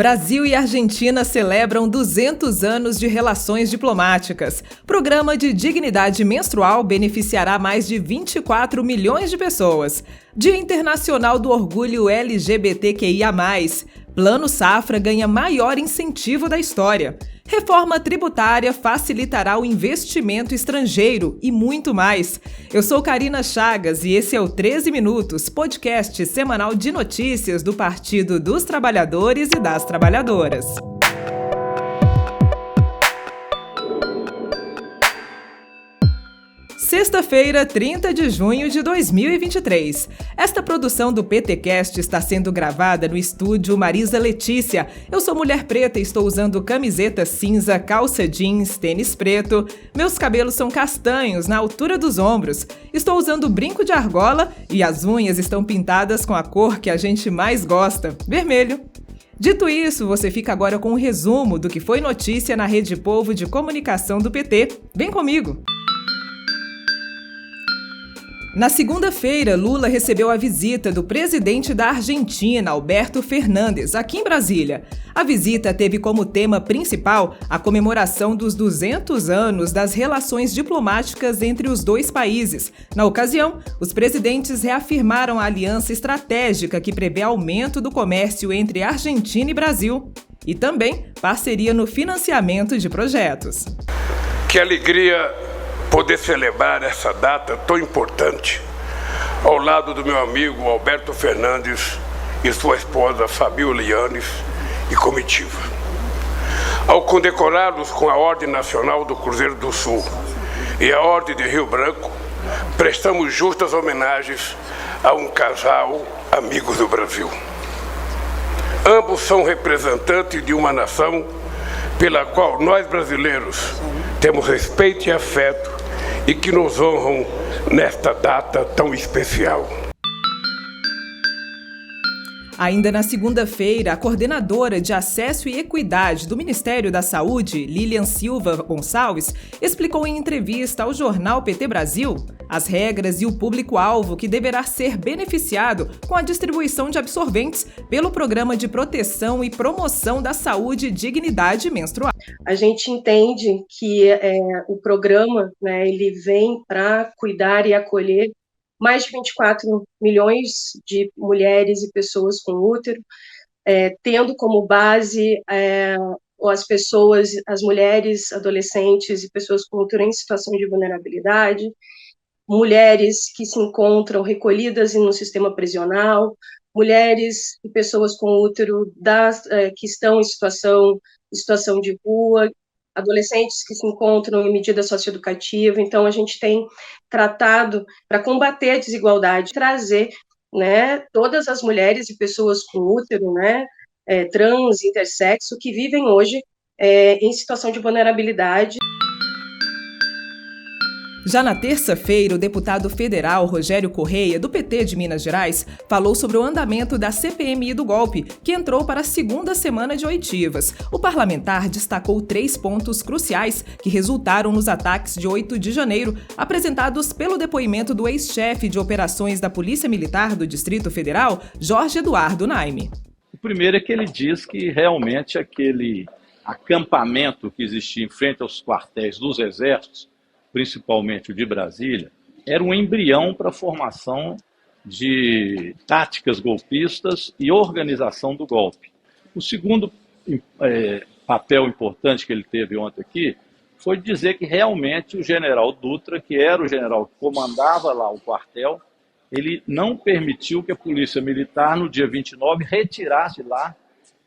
Brasil e Argentina celebram 200 anos de relações diplomáticas. Programa de dignidade menstrual beneficiará mais de 24 milhões de pessoas. Dia Internacional do Orgulho LGBTQIA+. Plano Safra ganha maior incentivo da história. Reforma tributária facilitará o investimento estrangeiro e muito mais. Eu sou Karina Chagas e esse é o 13 Minutos, podcast semanal de notícias do Partido dos Trabalhadores e das Trabalhadoras. Sexta-feira, 30 de junho de 2023. Esta produção do PTcast está sendo gravada no estúdio Marisa Letícia. Eu sou mulher preta e estou usando camiseta cinza, calça jeans, tênis preto. Meus cabelos são castanhos, na altura dos ombros. Estou usando brinco de argola e as unhas estão pintadas com a cor que a gente mais gosta, vermelho. Dito isso, você fica agora com um resumo do que foi notícia na Rede Povo de Comunicação do PT. Vem comigo! Na segunda-feira, Lula recebeu a visita do presidente da Argentina, Alberto Fernandes, aqui em Brasília. A visita teve como tema principal a comemoração dos 200 anos das relações diplomáticas entre os dois países. Na ocasião, os presidentes reafirmaram a aliança estratégica que prevê aumento do comércio entre Argentina e Brasil e também parceria no financiamento de projetos. Que alegria poder celebrar essa data tão importante ao lado do meu amigo Alberto Fernandes e sua esposa Fabiola Yanes e comitiva. Ao condecorá-los com a Ordem Nacional do Cruzeiro do Sul e a Ordem de Rio Branco, prestamos justas homenagens a um casal amigos do Brasil. Ambos são representantes de uma nação pela qual nós brasileiros temos respeito e afeto e que nos honram nesta data tão especial. Ainda na segunda-feira, a coordenadora de Acesso e Equidade do Ministério da Saúde, Lilian Silva Gonçalves, explicou em entrevista ao jornal PT Brasil as regras e o público-alvo que deverá ser beneficiado com a distribuição de absorventes pelo Programa de Proteção e Promoção da Saúde e Dignidade Menstrual. A gente entende que o programa, ele vem para cuidar e acolher mais de 24 milhões de mulheres e pessoas com útero, tendo como base as mulheres, adolescentes e pessoas com útero em situação de vulnerabilidade, mulheres que se encontram recolhidas no sistema prisional, mulheres e pessoas com útero que estão em situação de rua, adolescentes que se encontram em medida socioeducativa. Então, a gente tem tratado para combater a desigualdade, trazer todas as mulheres e pessoas com útero, trans, intersexo, que vivem hoje em situação de vulnerabilidade. Já na terça-feira, o deputado federal Rogério Correia, do PT de Minas Gerais, falou sobre o andamento da CPMI do golpe, que entrou para a segunda semana de oitivas. O parlamentar destacou 3 pontos cruciais que resultaram nos ataques de 8 de janeiro, apresentados pelo depoimento do ex-chefe de operações da Polícia Militar do Distrito Federal, Jorge Eduardo Naime. O primeiro é que ele diz que realmente aquele acampamento que existia em frente aos quartéis dos exércitos, principalmente o de Brasília, era um embrião para a formação de táticas golpistas e organização do golpe. O segundo papel importante que ele teve ontem aqui foi dizer que realmente o general Dutra, que era o general que comandava lá o quartel, ele não permitiu que a Polícia Militar, no dia 29, retirasse lá.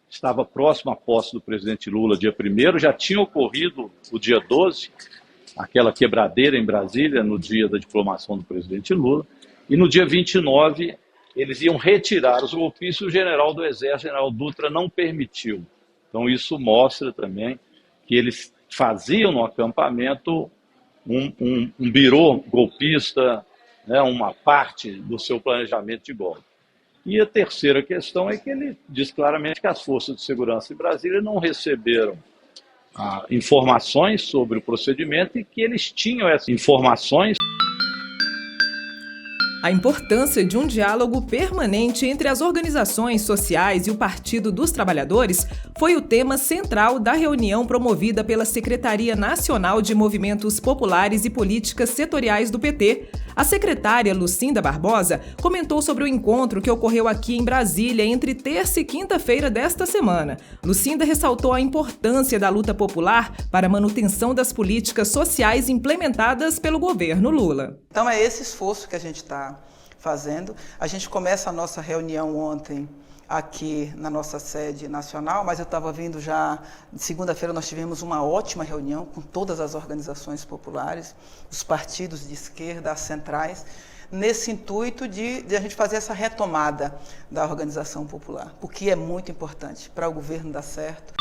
Estava próximo à posse do presidente Lula, dia 1º, já tinha ocorrido o dia 12, aquela quebradeira em Brasília, no dia da diplomação do presidente Lula, e no dia 29 eles iam retirar os golpistas e o general do Exército, general Dutra, não permitiu. Então isso mostra também que eles faziam no acampamento um birô golpista, uma parte do seu planejamento de golpe. E a terceira questão é que ele diz claramente que as forças de segurança em Brasília não receberam informações sobre o procedimento e que eles tinham essas informações. A importância de um diálogo permanente entre as organizações sociais e o Partido dos Trabalhadores foi o tema central da reunião promovida pela Secretaria Nacional de Movimentos Populares e Políticas Setoriais do PT. A secretária Lucinda Barbosa comentou sobre o encontro que ocorreu aqui em Brasília entre terça e quinta-feira desta semana. Lucinda ressaltou a importância da luta popular para a manutenção das políticas sociais implementadas pelo governo Lula. Então é esse esforço que a gente está fazendo. A gente começa a nossa reunião ontem aqui na nossa sede nacional, mas eu estava vindo já, segunda-feira nós tivemos uma ótima reunião com todas as organizações populares, os partidos de esquerda, as centrais, nesse intuito de a gente fazer essa retomada da organização popular, o que é muito importante para o governo dar certo.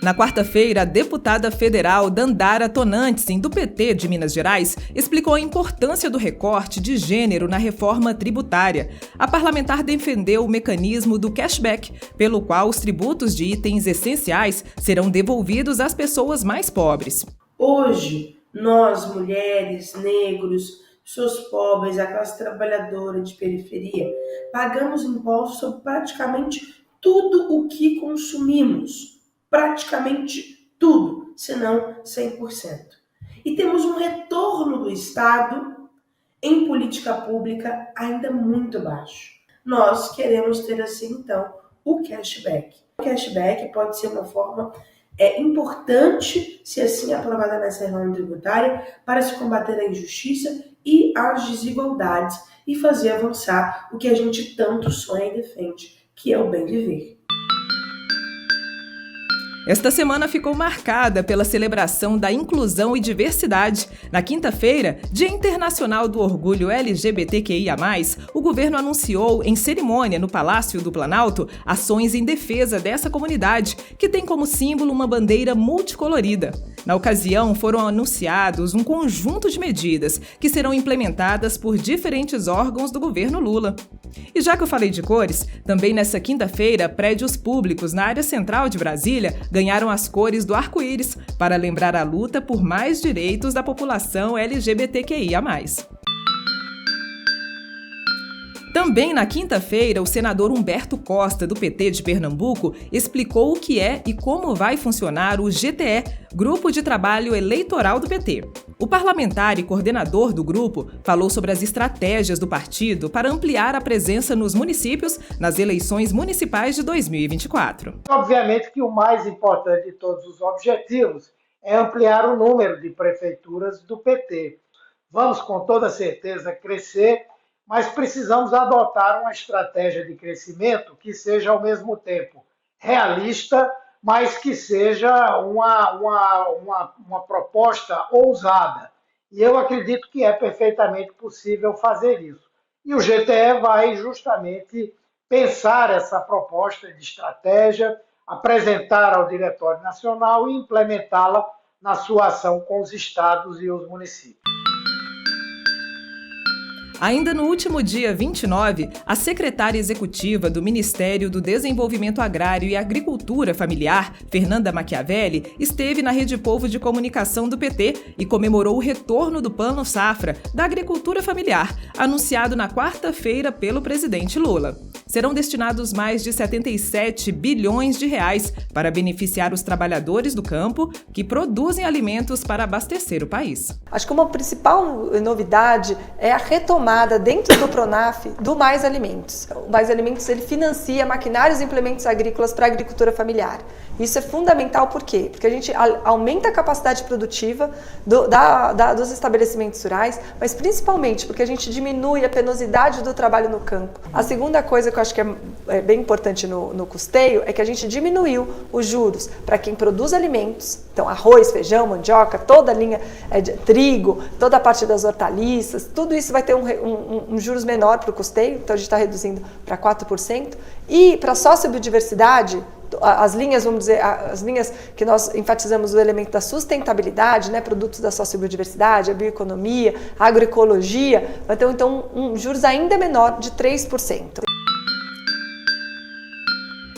Na quarta-feira, a deputada federal Dandara Tonantzin, do PT de Minas Gerais, explicou a importância do recorte de gênero na reforma tributária. A parlamentar defendeu o mecanismo do cashback, pelo qual os tributos de itens essenciais serão devolvidos às pessoas mais pobres. Hoje, nós, mulheres, negros, pessoas pobres, a classe trabalhadora de periferia, pagamos impostos sobre praticamente tudo o que consumimos. Praticamente tudo, se não 100%. E temos um retorno do Estado em política pública ainda muito baixo. Nós queremos ter assim, então, o cashback. O cashback pode ser uma forma importante, se assim aprovada nessa reforma tributária, para se combater a injustiça e as desigualdades e fazer avançar o que a gente tanto sonha e defende, que é o bem viver. Esta semana ficou marcada pela celebração da inclusão e diversidade. Na quinta-feira, Dia Internacional do Orgulho LGBTQIA+, o governo anunciou em cerimônia no Palácio do Planalto ações em defesa dessa comunidade, que tem como símbolo uma bandeira multicolorida. Na ocasião, foram anunciados um conjunto de medidas que serão implementadas por diferentes órgãos do governo Lula. E já que eu falei de cores, também nessa quinta-feira, prédios públicos na área central de Brasília ganharam as cores do arco-íris para lembrar a luta por mais direitos da população LGBTQIA+. Também na quinta-feira, o senador Humberto Costa, do PT de Pernambuco, explicou o que é e como vai funcionar o GTE, Grupo de Trabalho Eleitoral do PT. O parlamentar e coordenador do grupo falou sobre as estratégias do partido para ampliar a presença nos municípios nas eleições municipais de 2024. Obviamente que o mais importante de todos os objetivos é ampliar o número de prefeituras do PT. Vamos com toda certeza crescer, mas precisamos adotar uma estratégia de crescimento que seja ao mesmo tempo realista, mas que seja uma proposta ousada. E eu acredito que é perfeitamente possível fazer isso. E o GTE vai justamente pensar essa proposta de estratégia, apresentar ao Diretório Nacional e implementá-la na sua ação com os estados e os municípios. Ainda no último dia 29, a secretária executiva do Ministério do Desenvolvimento Agrário e Agricultura Familiar, Fernanda Machiavelli, esteve na Rede Povo de Comunicação do PT e comemorou o retorno do Plano Safra da Agricultura Familiar, anunciado na quarta-feira pelo presidente Lula. Serão destinados mais de 77 bilhões de reais para beneficiar os trabalhadores do campo que produzem alimentos para abastecer o país. Acho que uma principal novidade é a retomada dentro do Pronaf do Mais Alimentos. O Mais Alimentos ele financia maquinários e implementos agrícolas para a agricultura familiar. Isso é fundamental por quê? Porque a gente aumenta a capacidade produtiva dos estabelecimentos rurais, mas principalmente porque a gente diminui a penosidade do trabalho no campo. A segunda coisa que eu acho que é bem importante no custeio é que a gente diminuiu os juros para quem produz alimentos, então arroz, feijão, mandioca, toda a linha de trigo, toda a parte das hortaliças, tudo isso vai ter um juros menor para o custeio, então a gente está reduzindo para 4%. E para a sociobiodiversidade, as linhas, vamos dizer, as linhas que nós enfatizamos o elemento da sustentabilidade, né, produtos da sociobiodiversidade, a bioeconomia, a agroecologia, vai ter então um juros ainda menor de 3%.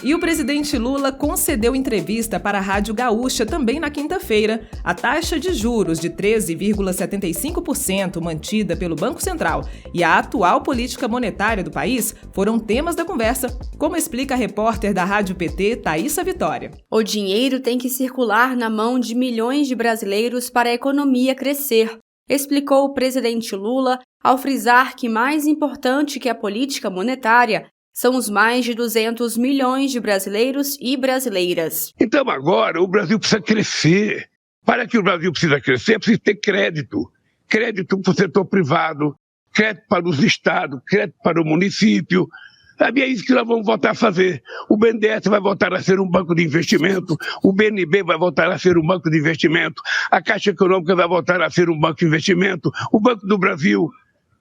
E o presidente Lula concedeu entrevista para a Rádio Gaúcha também na quinta-feira. A taxa de juros de 13,75% mantida pelo Banco Central e a atual política monetária do país foram temas da conversa, como explica a repórter da Rádio PT, Thaísa Vitória. O dinheiro tem que circular na mão de milhões de brasileiros para a economia crescer, explicou o presidente Lula ao frisar que mais importante que a política monetária são os mais de 200 milhões de brasileiros e brasileiras. Então agora o Brasil precisa crescer. Para que o Brasil precisa crescer, precisa ter crédito. Crédito para o setor privado, crédito para os estados, crédito para o município. É isso que nós vamos voltar a fazer. O BNDES vai voltar a ser um banco de investimento, o BNB vai voltar a ser um banco de investimento, a Caixa Econômica vai voltar a ser um banco de investimento, o Banco do Brasil.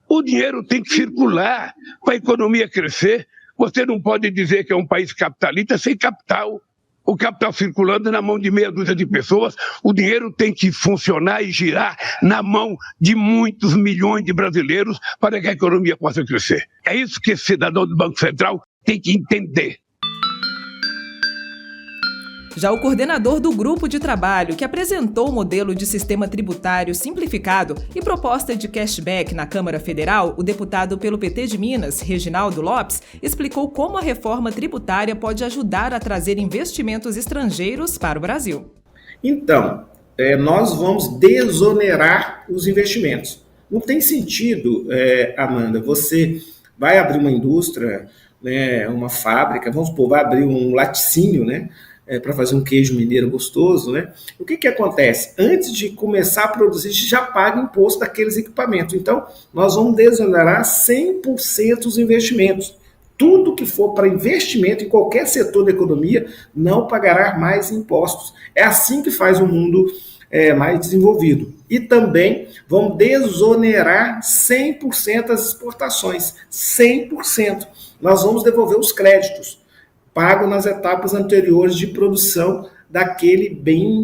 O dinheiro tem que circular para a economia crescer. Você não pode dizer que é um país capitalista sem capital. O capital circulando na mão de meia dúzia de pessoas, o dinheiro tem que funcionar e girar na mão de muitos milhões de brasileiros para que a economia possa crescer. É isso que esse cidadão do Banco Central tem que entender. Já o coordenador do grupo de trabalho que apresentou o modelo de sistema tributário simplificado e proposta de cashback na Câmara Federal, o deputado pelo PT de Minas, Reginaldo Lopes, explicou como a reforma tributária pode ajudar a trazer investimentos estrangeiros para o Brasil. Então, nós vamos desonerar os investimentos. Não tem sentido, Amanda, você vai abrir uma indústria, né, uma fábrica, vamos supor, vai abrir um laticínio, né? Para fazer um queijo mineiro gostoso, né? O que acontece? Antes de começar a produzir, a gente já paga imposto daqueles equipamentos. Então, nós vamos desonerar 100% os investimentos. Tudo que for para investimento em qualquer setor da economia não pagará mais impostos. É assim que faz o mundo mais desenvolvido. E também vamos desonerar 100% as exportações. 100%. Nós vamos devolver os créditos pago nas etapas anteriores de produção daquele bem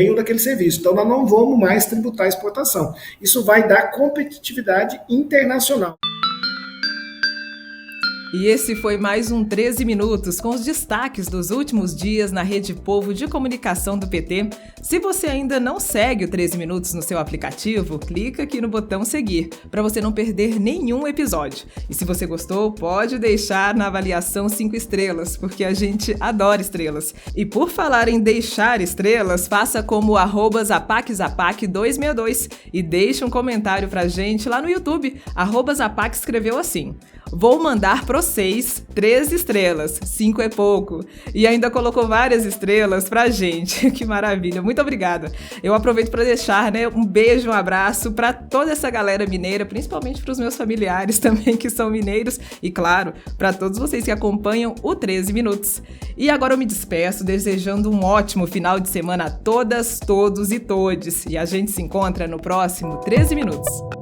ou daquele serviço. Então, nós não vamos mais tributar a exportação. Isso vai dar competitividade internacional. E esse foi mais um 13 Minutos, com os destaques dos últimos dias na Rede Povo de Comunicação do PT. Se você ainda não segue o 13 Minutos no seu aplicativo, clica aqui no botão seguir, para você não perder nenhum episódio. E se você gostou, pode deixar na avaliação 5 estrelas, porque a gente adora estrelas. E por falar em deixar estrelas, faça como @zapac262 e deixe um comentário pra gente lá no YouTube. @Zapac escreveu assim: vou mandar pra vocês 3 estrelas, 5 é pouco. E ainda colocou várias estrelas pra gente. Que maravilha, muito obrigada. Eu aproveito para deixar, um beijo, um abraço pra toda essa galera mineira, principalmente pros meus familiares também que são mineiros e, claro, pra todos vocês que acompanham o 13 Minutos. E agora eu me despeço desejando um ótimo final de semana a todas, todos e todes. E a gente se encontra no próximo 13 Minutos.